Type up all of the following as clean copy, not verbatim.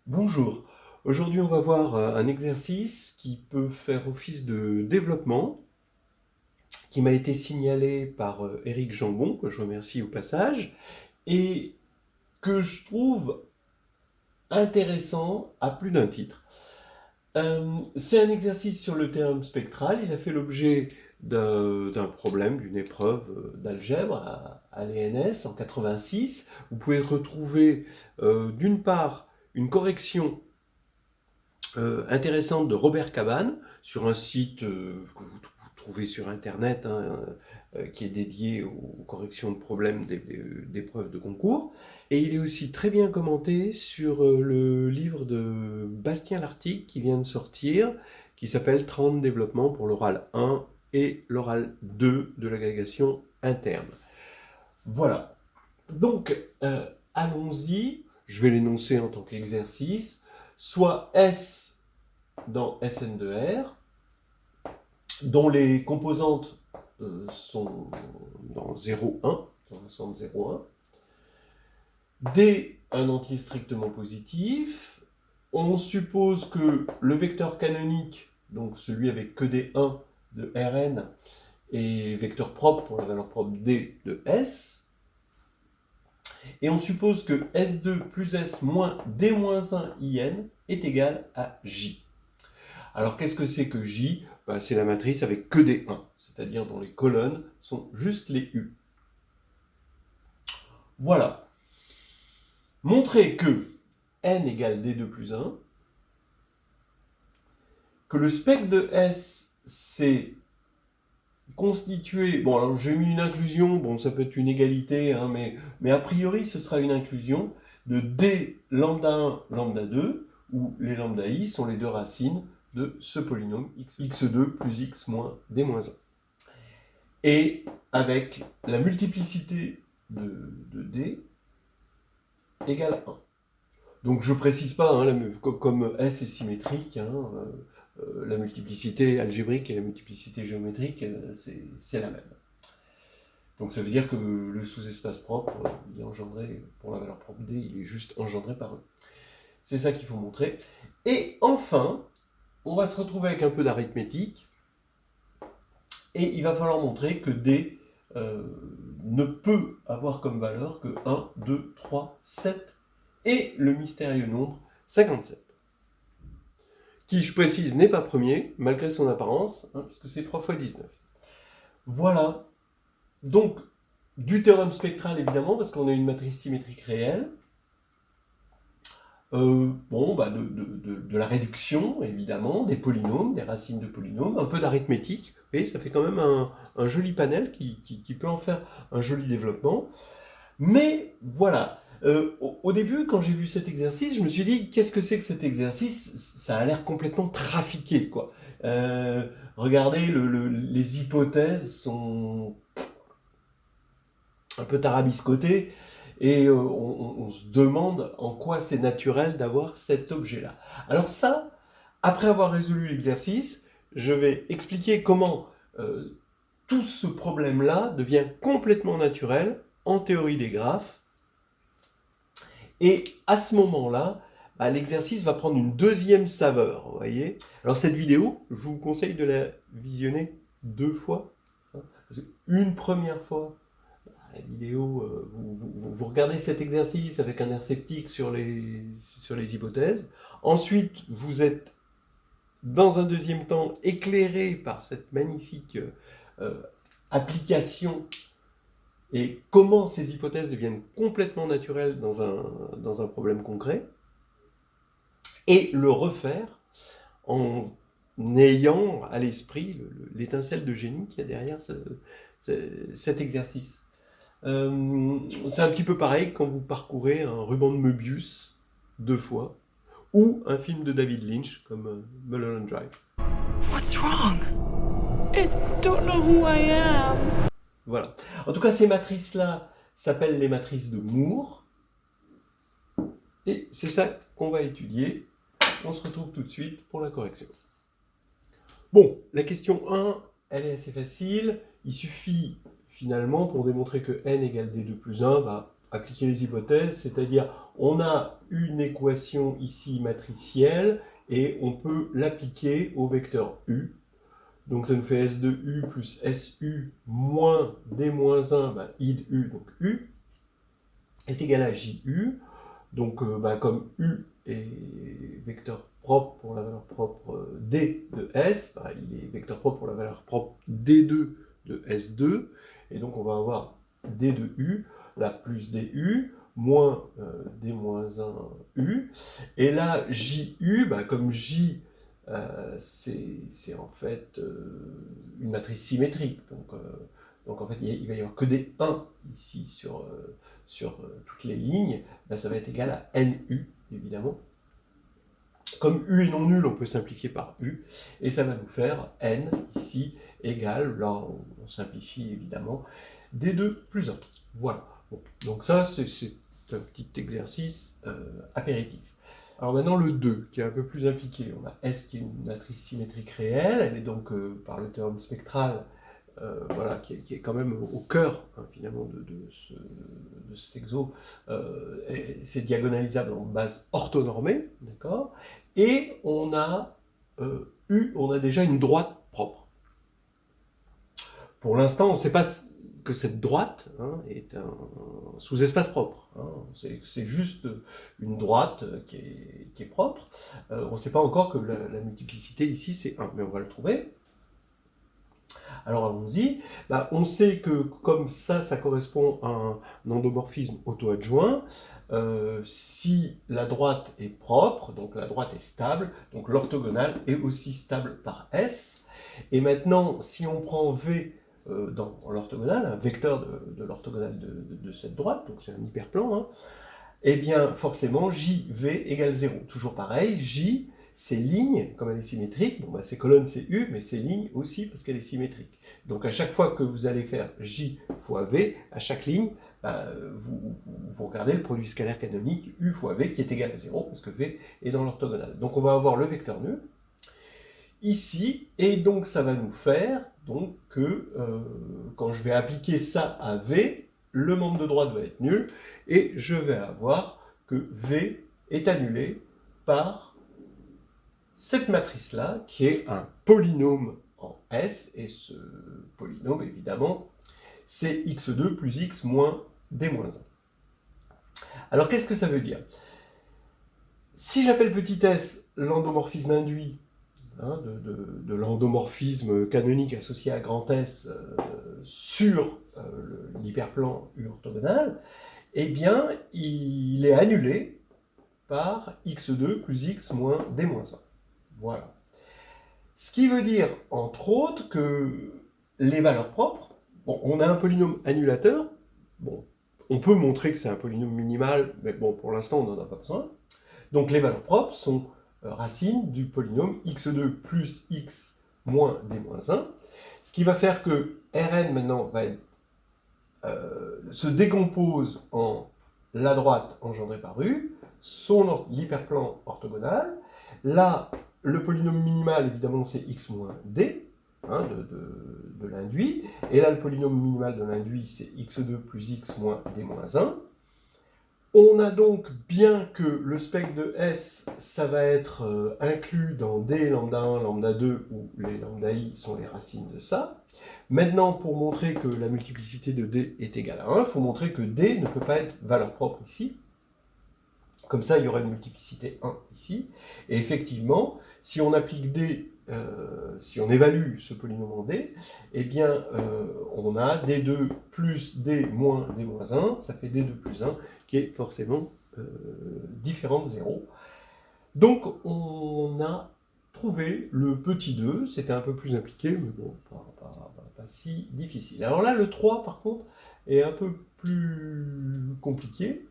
Bonjour, aujourd'hui on va voir un exercice qui peut faire office de développement, qui m'a été signalé par Éric Jambon, que je remercie au passage, et que je trouve intéressant à plus d'un titre. C'est un exercice sur le théorème spectral, il a fait l'objet d'un problème, d'une épreuve d'algèbre à l'ENS en 86. Vous pouvez retrouver d'une part une correction intéressante de Robert Cabane sur un site que vous trouvez sur internet, hein, qui est dédié aux corrections de problèmes d'épreuves de concours. Et il est aussi très bien commenté sur le livre de Bastien Lartigue qui vient de sortir, qui s'appelle 30 développements pour l'oral 1 et l'oral 2 de l'agrégation interne. Voilà. Donc, allons-y. Je vais l'énoncer en tant qu'exercice. Soit S dans Sn2R, dont les composantes sont dans 0, 1, dans l'ensemble 0, 1. D, un entier strictement positif. On suppose que le vecteur canonique, donc celui avec que des 1 de Rn, est vecteur propre pour la valeur propre D de S. Et on suppose que S2 plus S moins D-1 IN est égal à J. Alors qu'est-ce que c'est que J? C'est la matrice avec que des 1, c'est-à-dire dont les colonnes sont juste les U. Voilà. Montrer que n égale D2 plus 1, que le spectre de S, c'est constitué... Bon, alors j'ai mis une inclusion, bon, ça peut être une égalité, hein, mais a priori, ce sera une inclusion de D lambda 1, lambda 2, où les lambda I sont les deux racines de ce polynôme x2 plus x moins d-1. Et avec la multiplicité de D égale 1. Donc je ne précise pas, hein, comme S est symétrique, hein, la multiplicité algébrique et la multiplicité géométrique, c'est la même. Donc ça veut dire que le sous-espace propre, il est engendré, pour la valeur propre D, il est juste engendré par E. C'est ça qu'il faut montrer. Et enfin, on va se retrouver avec un peu d'arithmétique, et il va falloir montrer que D ne peut avoir comme valeur que 1, 2, 3, 7 et le mystérieux nombre 57. Qui, je précise, n'est pas premier, malgré son apparence, hein, puisque c'est 3 fois 19. Voilà. Donc, du théorème spectral, évidemment, parce qu'on a une matrice symétrique réelle. De la réduction, évidemment, des polynômes, des racines de polynômes, un peu d'arithmétique. Vous voyez, ça fait quand même un joli panel qui peut en faire un joli développement. Mais voilà, au début, quand j'ai vu cet exercice, je me suis dit, qu'est-ce que c'est que cet exercice? Ça a l'air complètement trafiqué, quoi. Regardez, les hypothèses sont un peu tarabiscotées, et on se demande en quoi c'est naturel d'avoir cet objet-là. Alors ça, après avoir résolu l'exercice, je vais expliquer comment tout ce problème-là devient complètement naturel en théorie des graphes. Et à ce moment-là, l'exercice va prendre une deuxième saveur, vous voyez. Alors cette vidéo, je vous conseille de la visionner 2 fois. Parce qu'une première fois, la vidéo, vous regardez cet exercice avec un air sceptique sur les hypothèses. Ensuite, vous êtes, dans un deuxième temps, éclairé par cette magnifique application et comment ces hypothèses deviennent complètement naturelles dans un problème concret, et le refaire en ayant à l'esprit l'étincelle de génie qu'il y a derrière cet exercice. C'est un petit peu pareil quand vous parcourez un ruban de Möbius 2 fois, ou un film de David Lynch comme Mulholland Drive. What's wrong? I don't know who I am. Voilà. En tout cas, ces matrices-là s'appellent les matrices de Moore, et c'est ça qu'on va étudier. On se retrouve tout de suite pour la correction. Bon, la question 1, elle est assez facile. Il suffit finalement, pour démontrer que n égale d2 plus 1, appliquer les hypothèses, c'est-à-dire on a une équation ici matricielle et on peut l'appliquer au vecteur U. Donc ça nous fait S de U plus SU moins D moins 1, ben, I de U, donc U, est égal à JU. Donc comme U est vecteur propre pour la valeur propre D de S, ben, il est vecteur propre pour la valeur propre D2 de S2. Et donc on va avoir D de U, là plus DU, moins D moins 1 U. Et là, JU, ben, comme J, c'est en fait une matrice symétrique. Donc en fait, il va y avoir que des 1 ici sur toutes les lignes. Ben, ça va être égal à NU, évidemment. Comme U est non nul, on peut simplifier par U. Et ça va nous faire N, ici, égale, là on simplifie évidemment, D2 plus 1. Voilà. Bon. Donc ça, c'est un petit exercice apéritif. Alors maintenant le 2, qui est un peu plus impliqué. On a S qui est une matrice symétrique réelle, elle est donc par le théorème spectral, voilà, qui est quand même au cœur finalement de cet exo. C'est diagonalisable en base orthonormée, d'accord. Et on a on a déjà une droite propre. Pour l'instant, on ne sait pas que cette droite est un sous-espace propre. C'est juste une droite qui est propre. On ne sait pas encore que la multiplicité ici c'est 1, mais on va le trouver. Alors allons-y. On sait que comme ça correspond à un endomorphisme auto-adjoint, si la droite est propre, donc la droite est stable, donc l'orthogonale est aussi stable par S. Et maintenant, si on prend V dans l'orthogonale, un vecteur de l'orthogonale de cette droite, donc c'est un hyperplan, eh bien forcément JV égale 0. Toujours pareil, J, ces lignes, comme elle est symétrique, ces colonnes c'est U, mais ces lignes aussi parce qu'elle est symétrique. Donc à chaque fois que vous allez faire J fois V, à chaque ligne, vous regardez le produit scalaire canonique U fois V qui est égal à 0 parce que V est dans l'orthogonale. Donc on va avoir le vecteur nul ici, et donc ça va nous faire donc que quand je vais appliquer ça à V, le membre de droite va être nul, et je vais avoir que V est annulé par cette matrice-là, qui est un polynôme en S, et ce polynôme, évidemment, c'est x2 plus x moins d-1. Alors, qu'est-ce que ça veut dire? Si j'appelle petit s l'endomorphisme induit, de l'endomorphisme canonique associé à grand S sur l'hyperplan U orthogonal, eh bien, il est annulé par x2 plus x moins d-1. Voilà. Ce qui veut dire, entre autres, que les valeurs propres, bon, on a un polynôme annulateur, bon, on peut montrer que c'est un polynôme minimal, mais bon, pour l'instant, on n'en a pas besoin. Donc les valeurs propres sont racines du polynôme x2 plus x moins d-1, ce qui va faire que Rn maintenant va être, se décompose en la droite engendrée par U, l'hyperplan orthogonal. Là, le polynôme minimal, évidemment, c'est x moins d, de l'induit. Et là, le polynôme minimal de l'induit, c'est x2 plus x moins d-1. On a donc bien que le spectre de S, ça va être inclus dans D lambda 1, lambda 2, où les lambda I sont les racines de ça. Maintenant, pour montrer que la multiplicité de D est égale à 1, il faut montrer que D ne peut pas être valeur propre ici. Comme ça, il y aura une multiplicité 1 ici. Et effectivement, si on applique D, si on évalue ce polynôme en D, eh bien, on a D2 plus D moins D-1, ça fait D2 plus 1, qui est forcément différent de 0. Donc, on a trouvé le petit 2, c'était un peu plus impliqué, mais bon, pas si difficile. Alors là, le 3, par contre, est un peu plus compliqué.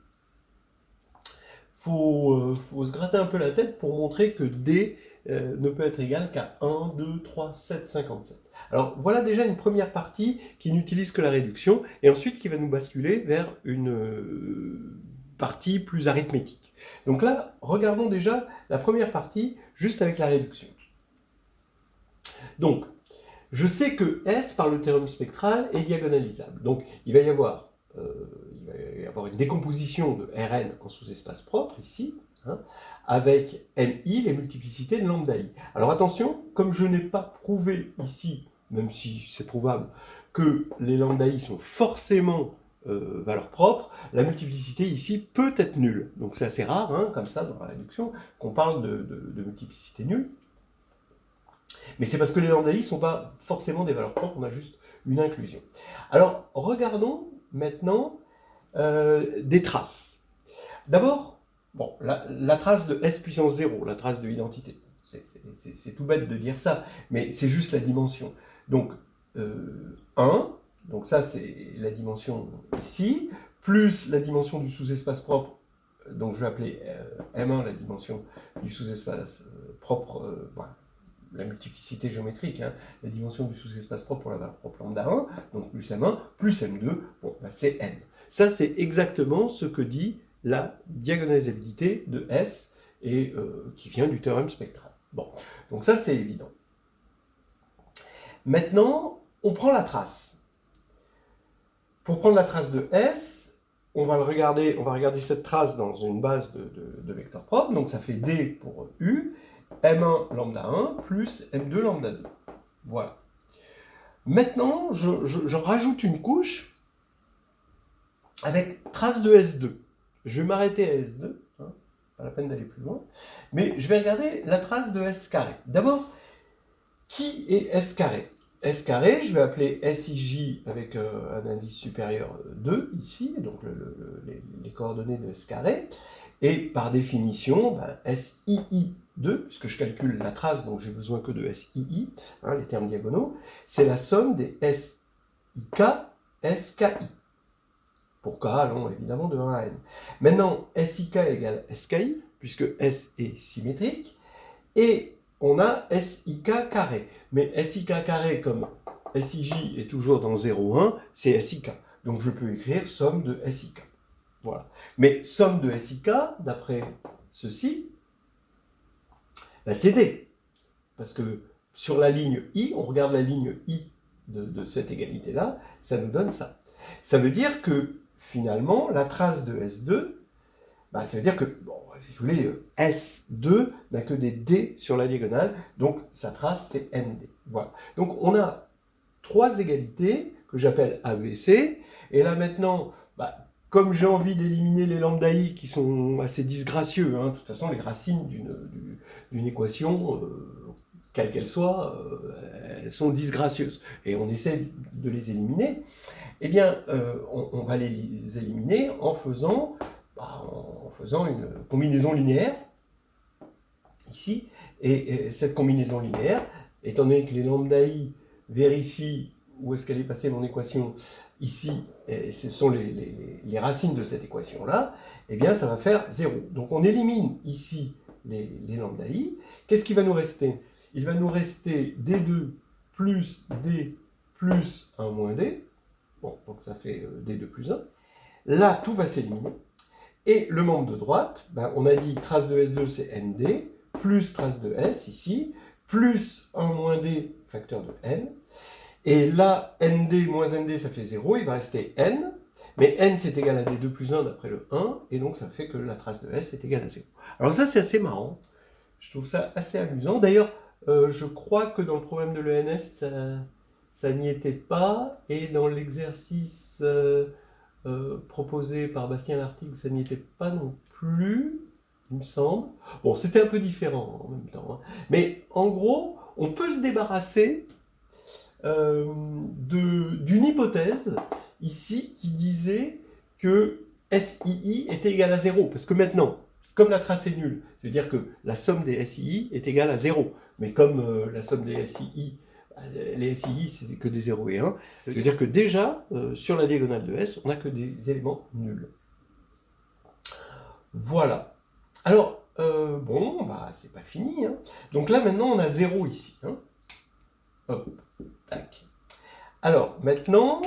Faut se gratter un peu la tête pour montrer que D ne peut être égal qu'à 1, 2, 3, 7, 57. Alors voilà déjà une première partie qui n'utilise que la réduction, et ensuite qui va nous basculer vers une partie plus arithmétique. Donc là, regardons déjà la première partie juste avec la réduction. Donc, je sais que S, par le théorème spectral, est diagonalisable. Donc, il va y avoir il va y avoir une décomposition de Rn en sous-espace propre, ici, hein, avec MI, les multiplicités de lambda I. Alors attention, comme je n'ai pas prouvé ici, même si c'est prouvable, que les lambda I sont forcément valeurs propres, la multiplicité ici peut être nulle. Donc c'est assez rare, hein, comme ça, dans la réduction, qu'on parle de multiplicité nulle. Mais c'est parce que les lambda I ne sont pas forcément des valeurs propres, on a juste une inclusion. Alors, regardons maintenant des traces. D'abord, bon, la trace de S puissance 0, la trace de l'identité. C'est tout bête de dire ça, mais c'est juste la dimension. Donc, 1, donc ça c'est la dimension ici, plus la dimension du sous-espace propre, donc je vais appeler M1 la dimension du sous-espace propre, voilà, la multiplicité géométrique, hein, la dimension du sous-espace propre pour la valeur propre lambda 1, donc plus M1, plus M2, bon, bah, c'est N. Ça c'est exactement ce que dit la diagonalisabilité de S, et qui vient du théorème spectral. Bon, donc ça c'est évident. Maintenant, on prend la trace. Pour prendre la trace de S, on va regarder cette trace dans une base de vecteurs propres, donc ça fait D pour U, M1 lambda 1 plus M2 lambda 2. Voilà. Maintenant, je rajoute une couche avec trace de S2. Je vais m'arrêter à S2, hein, pas la peine d'aller plus loin, mais je vais regarder la trace de S carré. D'abord, qui est S carré? S carré, je vais appeler SIJ avec un indice supérieur 2, ici, donc les coordonnées de S carré, et par définition, ben, SII2, puisque je calcule la trace, donc j'ai besoin que de SII, hein, les termes diagonaux, c'est la somme des SIK, SKI. Pour K allant évidemment de 1 à N. Maintenant, SIK égale SKI, puisque S est symétrique, et on a SIK carré. Mais SIK carré, comme SIJ est toujours dans 0, 1, c'est SIK. Donc je peux écrire somme de SIK. Voilà. Mais somme de SIK, d'après ceci, ben c'est D. Parce que sur la ligne I, on regarde la ligne I de cette égalité-là, ça nous donne ça. Ça veut dire que, finalement, la trace de S2, bah, ça veut dire que, bon, si vous voulez, S2 n'a que des D sur la diagonale, donc sa trace c'est ND. Voilà. Donc on a trois égalités que j'appelle A, B, C, et là maintenant, bah, comme j'ai envie d'éliminer les lambda I qui sont assez disgracieux, hein, de toute façon les racines d'une équation, quelle qu'elle soit, elles sont disgracieuses, et on essaie de les éliminer, eh bien on va les éliminer en faisant une combinaison linéaire, ici, et cette combinaison linéaire, étant donné que les lambda I vérifient où est-ce qu'elle est passée mon équation, ici, et ce sont les racines de cette équation-là, eh bien ça va faire 0. Donc on élimine ici les lambda I. Qu'est-ce qui va nous rester? Il va nous rester D2 plus D plus 1 moins D. Bon, donc ça fait D2 plus 1. Là, tout va s'éliminer. Et le membre de droite, ben, on a dit trace de S2 c'est ND, plus trace de S ici, plus 1 moins D facteur de N. Et là, ND moins ND ça fait 0, il va rester N, mais N c'est égal à D2 plus 1 d'après le 1, et donc ça fait que la trace de S est égale à 0. Alors ça c'est assez marrant, je trouve ça assez amusant. D'ailleurs, je crois que dans le problème de l'ENS, ça n'y était pas, et dans l'exercice proposé par Bastien Lartigue, ça n'y était pas non plus, il me semble. Bon, c'était un peu différent en même temps, hein. Mais en gros, on peut se débarrasser d'une hypothèse ici qui disait que SII était égal à 0. Parce que maintenant, comme la trace est nulle, ça veut dire que la somme des SII est égale à 0. Mais comme la somme des SII, les SII c'est que des 0 et 1, ça veut dire que déjà, sur la diagonale de S, on n'a que des éléments nuls. Voilà. Alors, bon, bah c'est pas fini, hein. Donc là maintenant on a 0 ici, hein. Hop, tac. Alors maintenant,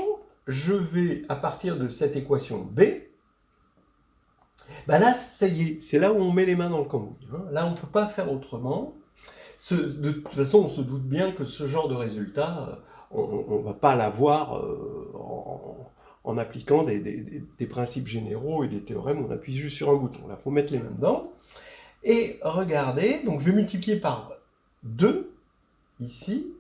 je vais, à partir de cette équation B, bah là, ça y est, c'est là où on met les mains dans le cambouis, hein. Là, on ne peut pas faire autrement. De toute façon, on se doute bien que ce genre de résultat, on ne va pas l'avoir en appliquant des principes généraux et des théorèmes, on appuie juste sur un bouton. Là, il faut mettre les mains dedans. Et regardez, donc je vais multiplier par 2, ici,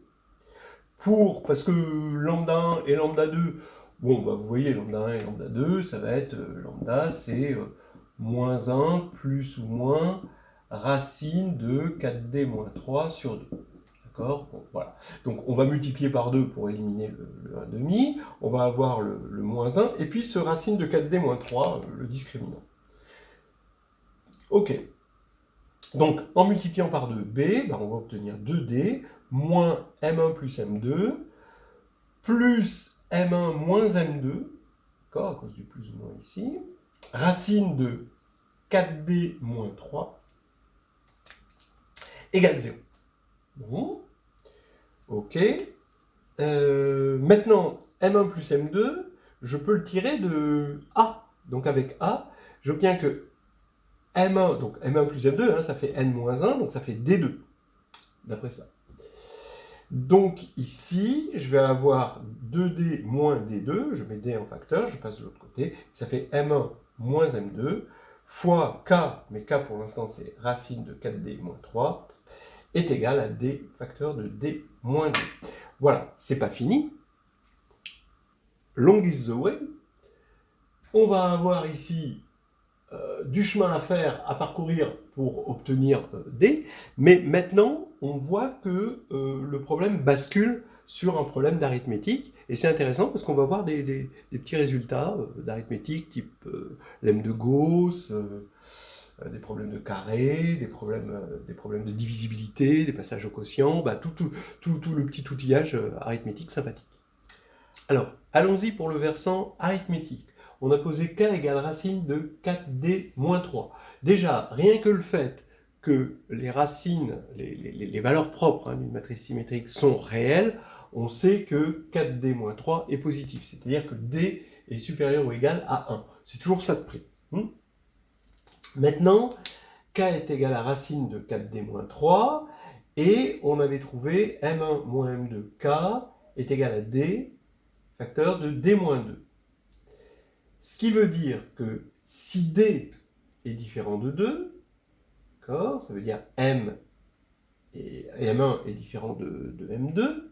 parce que lambda 1 et lambda 2, bon, bah, vous voyez, lambda 1 et lambda 2, ça va être, lambda, c'est moins 1 plus ou moins racine de 4D moins 3 sur 2. D'accord? Bon, voilà. Donc on va multiplier par 2 pour éliminer le 1,5, on va avoir le moins 1, et puis ce racine de 4D moins 3, le discriminant. Ok. Donc en multipliant par 2b, ben, on va obtenir 2d moins m1 plus m2 plus m1 moins m2, d'accord, à cause du plus ou moins ici, racine de 4d moins 3 égale 0. Bon. Ok. Maintenant, m1 plus m2, je peux le tirer de a. Donc avec a, j'obtiens que m1, donc m1 plus m2, hein, ça fait n moins 1, donc ça fait d2, d'après ça. Donc ici, je vais avoir 2d moins d2, je mets d en facteur, je passe de l'autre côté, ça fait m1 moins m2, fois k, mais k pour l'instant c'est racine de 4d moins 3, est égal à d facteur de d moins 2. Voilà, c'est pas fini. Long is the way. On va avoir ici du chemin à faire, à parcourir pour obtenir D, mais maintenant, on voit que le problème bascule sur un problème d'arithmétique, et c'est intéressant parce qu'on va voir des petits résultats d'arithmétique, type lemme de Gauss, des problèmes de carré, des problèmes de divisibilité, des passages au quotient, bah, tout le petit outillage arithmétique sympathique. Alors, allons-y pour le versant arithmétique. On a posé k égale racine de 4d moins 3. Déjà, rien que le fait que les racines, les valeurs propres d'une matrice symétrique sont réelles, on sait que 4d moins 3 est positif. C'est-à-dire que d est supérieur ou égal à 1. C'est toujours ça de prix. Maintenant, k est égal à racine de 4d moins 3, et on avait trouvé m1 moins m2k est égal à d facteur de d moins 2. Ce qui veut dire que si d est différent de 2, d'accord, ça veut dire m et m1 est différent de m2,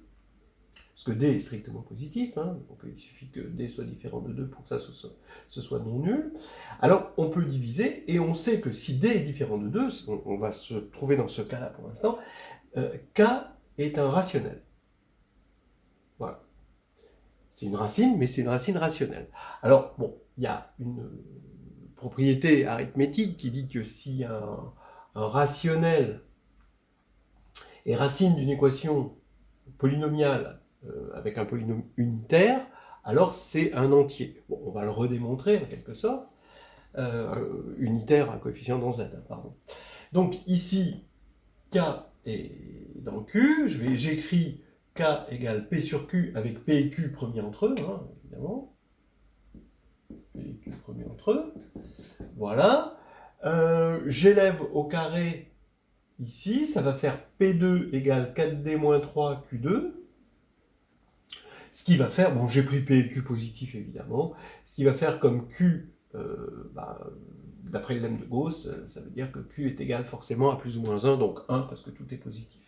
parce que d est strictement positif, hein, donc il suffit que d soit différent de 2 pour que ça ce soit non nul. Alors on peut diviser, et on sait que si d est différent de 2, on va se trouver dans ce cas-là pour l'instant, k est un rationnel. Voilà. C'est une racine, mais c'est une racine rationnelle. Alors, bon, il y a une propriété arithmétique qui dit que si un rationnel est racine d'une équation polynomiale avec un polynôme unitaire, alors c'est un entier. Bon, on va le redémontrer en quelque sorte. Unitaire à coefficient dans z, pardon. Donc ici, k est dans Q, j'écris k égale P sur Q avec P et Q premiers entre eux, hein, évidemment. P et Q premiers entre eux. Voilà. J'élève au carré ici, ça va faire P2 égale 4D moins 3 Q2. Ce qui va faire, bon j'ai pris P et Q positif évidemment, ce qui va faire comme Q, d'après le lemme de Gauss, ça veut dire que Q est égal forcément à plus ou moins 1, donc 1 parce que tout est positif.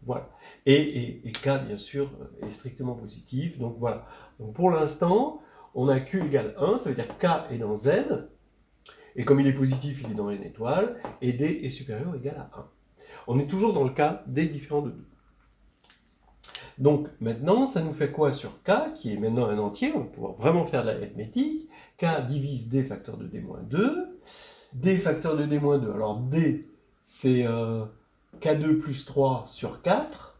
Voilà. Et K, bien sûr, est strictement positif. Donc voilà. Donc pour l'instant, on a Q égale 1, ça veut dire K est dans Z, et comme il est positif, il est dans N étoiles, et D est supérieur ou égal à 1. On est toujours dans le cas D différent de 2. Donc maintenant, ça nous fait quoi sur K, qui est maintenant un entier, on va pouvoir vraiment faire de l'arithmétique. K divise D facteur de D moins 2. D facteur de D moins 2, alors D, c'est K2 plus 3 sur 4,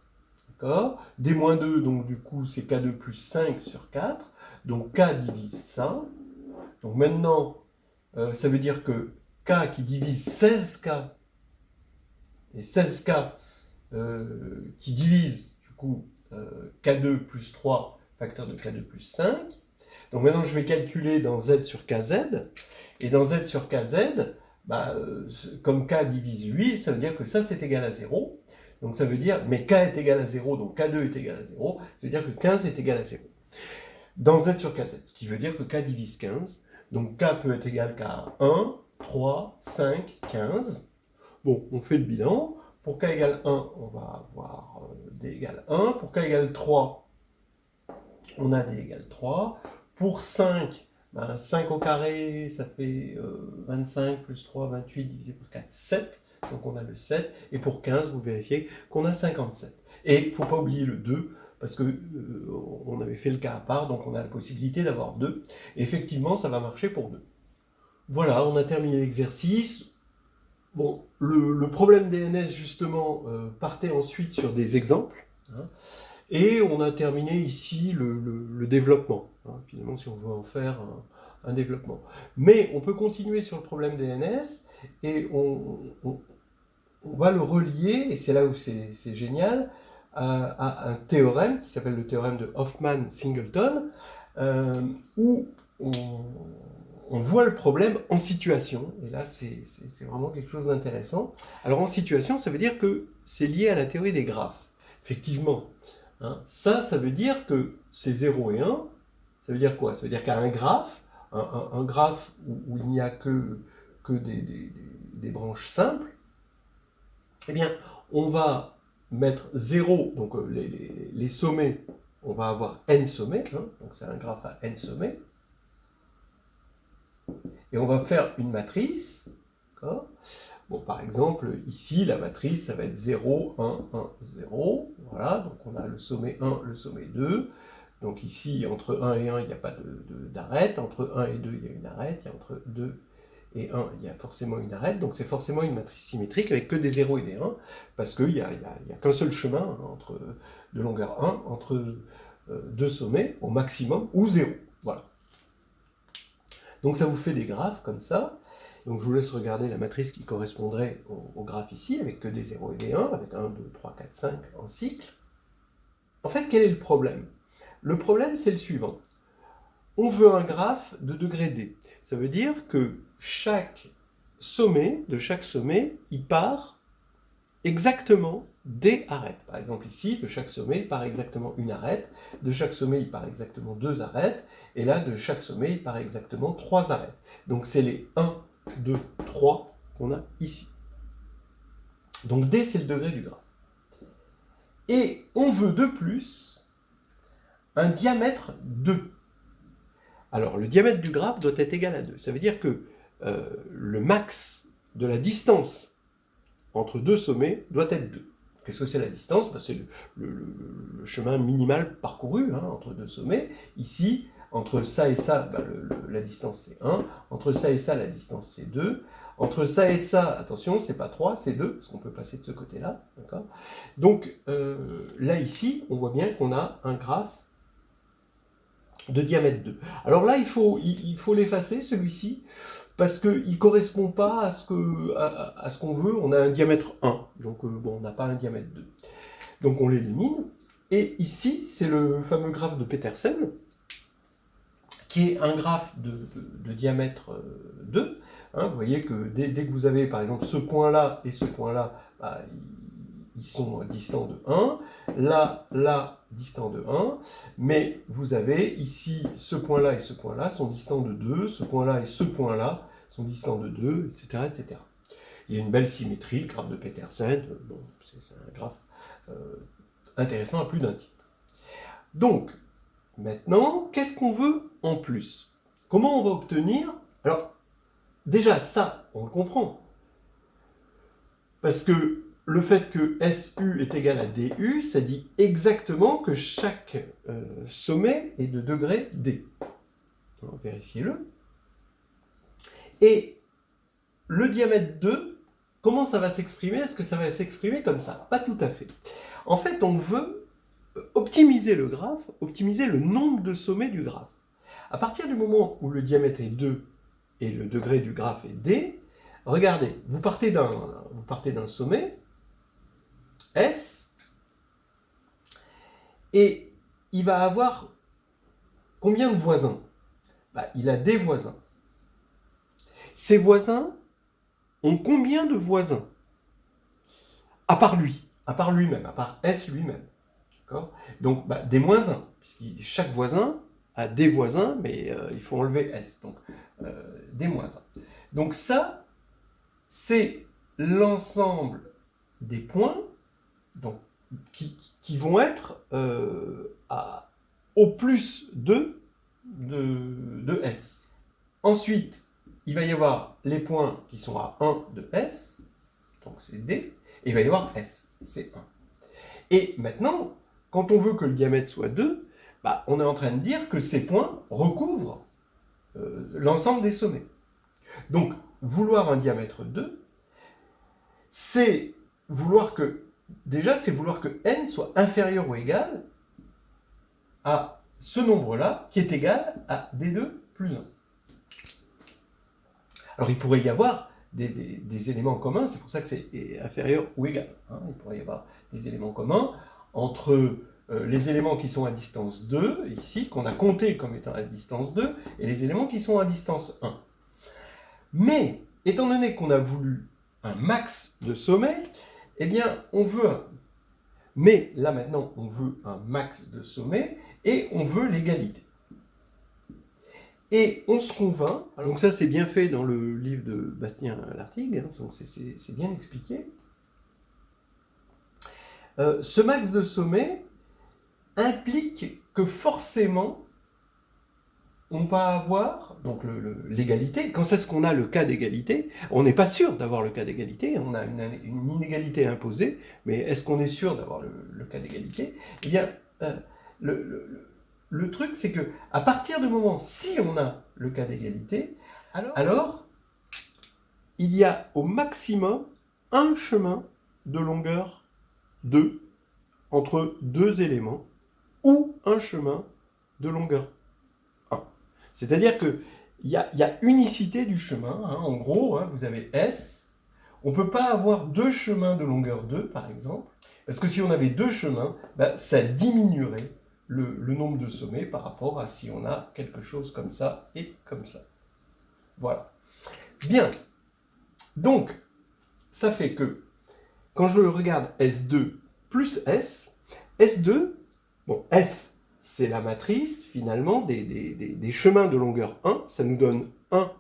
d'accord. D moins 2, donc du coup, c'est K2 plus 5 sur 4, donc K divise ça. Donc maintenant, ça veut dire que K qui divise 16K, et 16K qui divise, du coup, K2 plus 3, facteur de K2 plus 5. Donc maintenant, je vais calculer dans Z sur KZ, et dans Z sur KZ, comme K divise 8, ça veut dire que ça, c'est égal à 0. Donc ça veut dire, mais K est égal à 0, donc K2 est égal à 0, ça veut dire que 15 est égal à 0. dans Z sur KZ, ce qui veut dire que K divise 15. Donc K peut être égal qu'à 1, 3, 5, 15. Bon, on fait le bilan. Pour K égale 1, on va avoir D égale 1. Pour K égale 3, on a D égale 3. Pour 5, 5 au carré, ça fait 25 plus 3, 28 divisé par 4, 7. Donc on a le 7. Et pour 15, vous vérifiez qu'on a 57. Et il ne faut pas oublier le 2, parce que on avait fait le cas à part, donc on a la possibilité d'avoir 2. Et effectivement, ça va marcher pour 2. Voilà, on a terminé l'exercice. Bon, le problème DNS, justement, partait ensuite sur des exemples. Hein, et on a terminé ici le développement. Hein, finalement, si on veut en faire un développement. Mais on peut continuer sur le problème DNS et on va le relier, et c'est là où c'est génial, à un théorème qui s'appelle le théorème de Hoffman-Singleton, où on voit le problème en situation. Et là, c'est vraiment quelque chose d'intéressant. Alors en situation, ça veut dire que c'est lié à la théorie des graphes. Effectivement, hein, ça veut dire que c'est 0 et 1. Ça veut dire quoi? Ça veut dire qu'à un graphe, un graphe où il n'y a que des branches simples, eh bien, on va mettre 0, donc les sommets, on va avoir n sommets, hein, donc c'est un graphe à n sommets, et on va faire une matrice, d'accord? Bon, par exemple, ici, la matrice, ça va être 0, 1, 1, 0, voilà, donc on a le sommet 1, le sommet 2, donc ici, entre 1 et 1, il n'y a pas d'arête, entre 1 et 2, il y a une arête, entre 2 et 1, il y a forcément une arête, donc c'est forcément une matrice symétrique avec que des 0 et des 1, parce qu'il n'y a qu'un seul chemin de longueur 1 entre deux sommets au maximum, ou 0. Voilà. Donc ça vous fait des graphes comme ça. Donc je vous laisse regarder la matrice qui correspondrait au graphe ici, avec que des 0 et des 1, avec 1, 2, 3, 4, 5 en cycle. En fait, quel est le problème? Le problème, c'est le suivant. On veut un graphe de degré D. Ça veut dire que chaque sommet, il part exactement des arêtes. Par exemple ici, de chaque sommet, il part exactement une arête. De chaque sommet, il part exactement 2 arêtes. Et là, de chaque sommet, il part exactement 3 arêtes. Donc c'est les 1, 2, 3 qu'on a ici. Donc D, c'est le degré du graphe. Et on veut de plus un diamètre 2. Alors, le diamètre du graphe doit être égal à 2. Ça veut dire que le max de la distance entre deux sommets doit être 2. Qu'est-ce que c'est la distance? C'est le chemin minimal parcouru entre deux sommets. Ici, entre ça et ça, la distance c'est 1. Entre ça et ça, la distance c'est 2. Entre ça et ça, attention, c'est pas 3, c'est 2, parce qu'on peut passer de ce côté-là. Donc, là, ici, on voit bien qu'on a un graphe de diamètre 2. Alors là, il faut l'effacer, celui-ci, parce qu'il ne correspond pas à ce qu'on veut. On a un diamètre 1, donc bon, on n'a pas un diamètre 2. Donc on l'élimine. Et ici, c'est le fameux graphe de Petersen, qui est un graphe de diamètre 2. Vous voyez que dès que vous avez, par exemple, ce point-là et ce point-là, ils sont distants de 1, là, distants de 1, mais vous avez ici ce point-là et ce point-là sont distants de 2, ce point-là et ce point-là sont distants de 2, etc., etc. Il y a une belle symétrie, graphe de Petersen, bon, c'est un graphe intéressant à plus d'un titre. Donc, maintenant, qu'est-ce qu'on veut en plus? Comment on va obtenir? Alors, déjà, ça, on le comprend. Parce que le fait que SU est égal à DU, ça dit exactement que chaque sommet est de degré D. Alors, vérifiez-le. Et le diamètre 2, comment ça va s'exprimer? Est-ce que ça va s'exprimer comme ça? Pas tout à fait. En fait, on veut optimiser le graphe, optimiser le nombre de sommets du graphe. À partir du moment où le diamètre est 2 et le degré du graphe est D, regardez, vous partez d'un sommet, S, et il va avoir combien de voisins? Il a des voisins. Ces voisins ont combien de voisins? À part lui-même, à part S lui-même. Donc des moins 1, puisque chaque voisin à D voisins, mais il faut enlever S, donc D moins 1. Donc ça, c'est l'ensemble des points donc, qui vont être au plus 2 de S. Ensuite, il va y avoir les points qui sont à 1 de S, donc c'est D, et il va y avoir S, c'est 1. Et maintenant, quand on veut que le diamètre soit 2, bah, on est en train de dire que ces points recouvrent l'ensemble des sommets. Donc, vouloir un diamètre 2, c'est vouloir que, déjà, c'est vouloir que n soit inférieur ou égal à ce nombre-là, qui est égal à D2 plus 1. Alors, il pourrait y avoir des éléments communs, c'est pour ça que c'est inférieur ou égal. Hein. Il pourrait y avoir des éléments communs entre les éléments qui sont à distance 2, ici, qu'on a compté comme étant à distance 2, et les éléments qui sont à distance 1. Mais, étant donné qu'on a voulu un max de sommets, eh bien, on veut mais là maintenant, on veut un max de sommets et on veut l'égalité. Et on se convainc, donc ça c'est bien fait dans le livre de Bastien Lartigue, hein, donc c'est bien expliqué. Ce max de sommets implique que forcément on va avoir donc l'égalité. Quand est-ce qu'on a le cas d'égalité? On n'est pas sûr d'avoir le cas d'égalité, on a une inégalité imposée, mais est-ce qu'on est sûr d'avoir le cas d'égalité? Eh bien, le truc, c'est que à partir du moment, si on a le cas d'égalité, alors il y a au maximum un chemin de longueur 2 entre deux éléments, ou un chemin de longueur 1. C'est-à-dire qu'il y a unicité du chemin. Hein. En gros, hein, vous avez S. On ne peut pas avoir deux chemins de longueur 2, par exemple, parce que si on avait deux chemins, ben, ça diminuerait le nombre de sommets par rapport à si on a quelque chose comme ça et comme ça. Voilà. Bien. Donc, ça fait que, quand je regarde S2 plus S, S2, bon, S, c'est la matrice, finalement, des chemins de longueur 1. Ça nous donne 1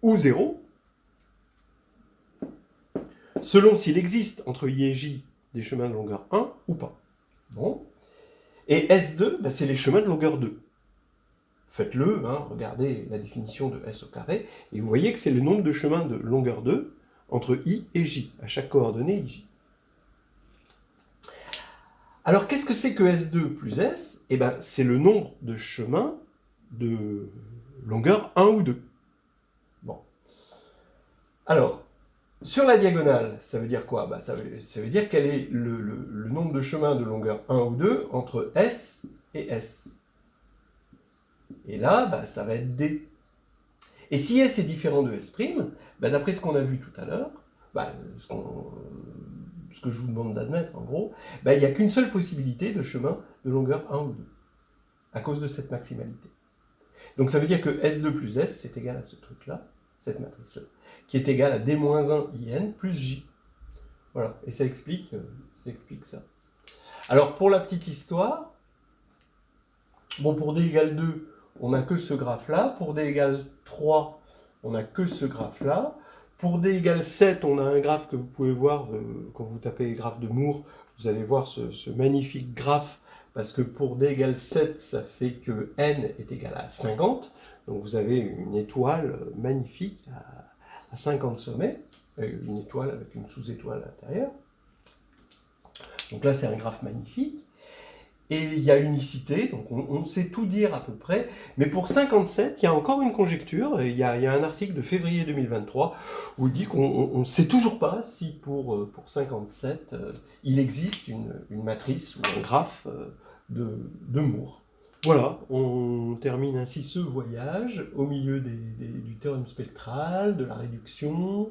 ou 0, selon s'il existe entre I et J des chemins de longueur 1 ou pas. Bon. Et S2, ben, c'est les chemins de longueur 2. Faites-le, hein, regardez la définition de S au carré, et vous voyez que c'est le nombre de chemins de longueur 2 entre I et J, à chaque coordonnée IJ. Alors, qu'est-ce que c'est que S2 plus S? Eh bien, c'est le nombre de chemins de longueur 1 ou 2. Bon. Alors, sur la diagonale, ça veut dire quoi? Ben, ça veut dire quel est le nombre de chemins de longueur 1 ou 2 entre S et S. Et là, ben, ça va être D. Et si S est différent de S', ben, d'après ce qu'on a vu tout à l'heure, ben, ce que je vous demande d'admettre en gros, ben, il n'y a qu'une seule possibilité de chemin de longueur 1 ou 2, à cause de cette maximalité. Donc ça veut dire que S2 plus S, c'est égal à ce truc-là, cette matrice-là, qui est égale à D-1 IN plus J. Voilà, et ça explique ça. Alors pour la petite histoire, bon, pour D égale 2, on n'a que ce graphe-là. Pour D égale 3, on n'a que ce graphe-là. Pour D égale 7, on a un graphe que vous pouvez voir, quand vous tapez graphe de Moore, vous allez voir ce magnifique graphe, parce que pour D égale 7, ça fait que N est égal à 50. Donc vous avez une étoile magnifique à 50 sommets, une étoile avec une sous-étoile à l'intérieur. Donc là, c'est un graphe magnifique. Et il y a unicité, donc on sait tout dire à peu près. Mais pour 57, il y a encore une conjecture. Il y a un article de février 2023 où il dit qu'on ne sait toujours pas si pour 57, il existe une matrice ou un graphe de Moore. Voilà, on termine ainsi ce voyage au milieu du théorème spectral, de la réduction,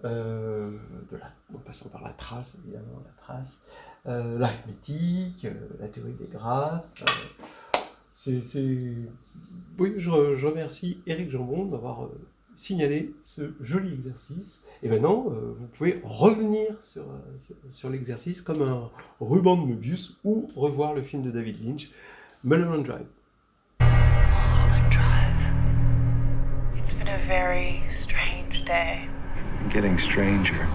en passant par la trace, évidemment, l'arithmétique, la théorie des graphes. Oui, je remercie Éric Jambon d'avoir signalé ce joli exercice. Et maintenant, vous pouvez revenir sur l'exercice comme un ruban de Möbius ou revoir le film de David Lynch, Mulholland Drive. a very strange day. Getting stranger.